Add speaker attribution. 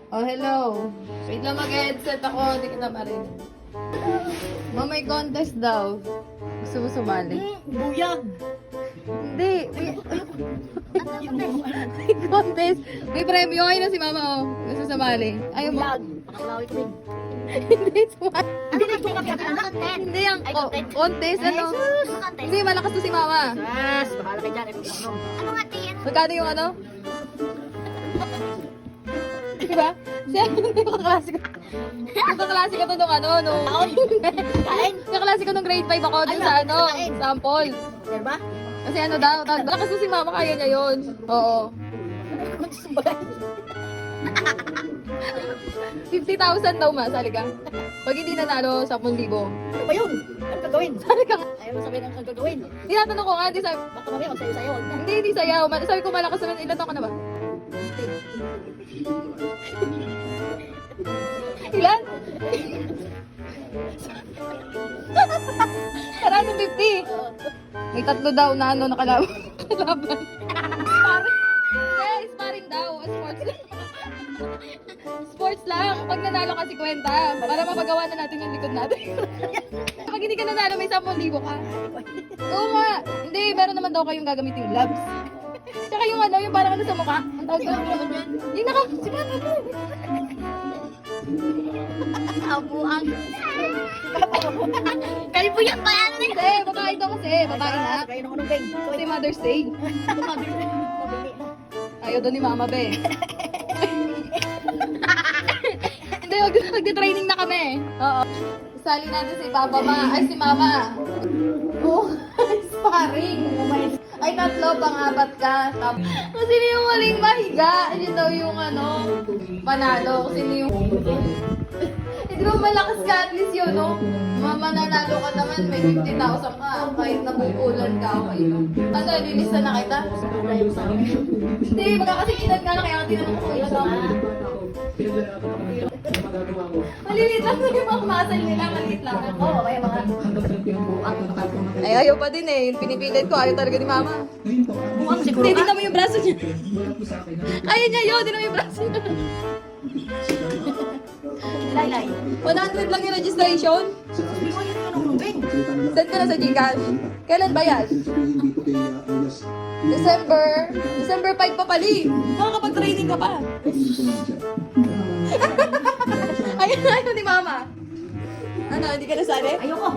Speaker 1: Oh, hello. Wait lang mag-headset ako. Hindi kita marinig. May contest daw. Gusto mo sumali?
Speaker 2: Buyag!
Speaker 1: Hindi. May contest. May premyo. Ayun na si mama, oh. Gusto sumali. Ayaw mo.
Speaker 2: Buyag! Pakalawi ko din.
Speaker 1: Hindi sumali.
Speaker 2: Ano na ito kami? Ano content?
Speaker 1: Hindi ang
Speaker 2: Ay, content.
Speaker 1: contest. Ano?
Speaker 2: Jesus! Content.
Speaker 1: Hindi, malakas to si mama.
Speaker 2: Yes! Bahala kayo dyan. Ano nga tin?
Speaker 1: Magkano yung ano? Diba? Siya, yung kaklase ko. Yung kaklase ko to nung ano, nung...
Speaker 2: Kain?
Speaker 1: Yung kaklase ko nung grade 5 ako dun sa ano, sample.
Speaker 2: Diba?
Speaker 1: Kasi ano daw, malakas to si mama, kaya niya yun. Oo. 50,000 daw ma, sali ka. Pag hindi nanalo, 10,000.
Speaker 2: Ano ba yun? Ano gagawin?
Speaker 1: Sali ka.
Speaker 2: Ayaw mo sabihin ang gagawin.
Speaker 1: Tinatanong ko nga, di sabi,
Speaker 2: Baka mamaya magsayo-sayo.
Speaker 1: hindi sayaw. Sabi ko malakas naman, ilan taon ka na ba? Ilan? Karanong 50. May tatlo daw na ano, nakalaban. Sparring. Hindi, sparring daw. Sports lang. Sports lang. Pag nanalo ka 50, para mapagawa na natin yung likod natin. Pag hindi ka nanalo, may 10,000 ka. Oo nga. Hindi, meron naman daw kayong gagamitin gloves. Tsaka yung ano, yung parang ano sa mukha. Ang tawag doon. Yung naka... Si mama mo.
Speaker 2: Abuang. Kalbo yan pa yan.
Speaker 1: Hindi, babae daw kasi. Babae na.
Speaker 2: Kayo ng anong beng.
Speaker 1: Kasi Mother's Day. Ayaw doon ni Mama, be. Hindi, magti-training na kami. Oo. Isali natin si Papa Ma. Ay, si Mama. Oh, sparring. Ay, tatlo, pang-apat ka. Kasi yung maling mahiga. Yun daw yung ano, panalo. Kasi yung... Hindi mo malakas ka at least yun, no? Mananalo ka naman, may 50,000 ka. Kahit nabubulan ka, okay. Ano, nilista na kita? Hindi, magkakasikinan ka na kaya tinanong ko ilan ako. Malilit lang yung mga muscle nila, maliit lang.
Speaker 2: Oo, kaya mga...
Speaker 1: Ay, ayaw pa din eh. Pinipilit ko, ayaw talaga ni Mama.
Speaker 2: Buang siguro
Speaker 1: Hindi,
Speaker 2: ka.
Speaker 1: tingnan mo yung braso niya. Kaya niya yun, tingnan mo yung braso niya.
Speaker 2: Laylay.
Speaker 1: 100 lang yung registration.
Speaker 2: Hindi ko yun yung beng.
Speaker 1: Send ka na sa Gcash. Kailan ba yan? December 5 pa pali. Makakapag-training ka pa. Ayaw ni Mama. Ano, hindi ka nasali?
Speaker 2: Ayoko.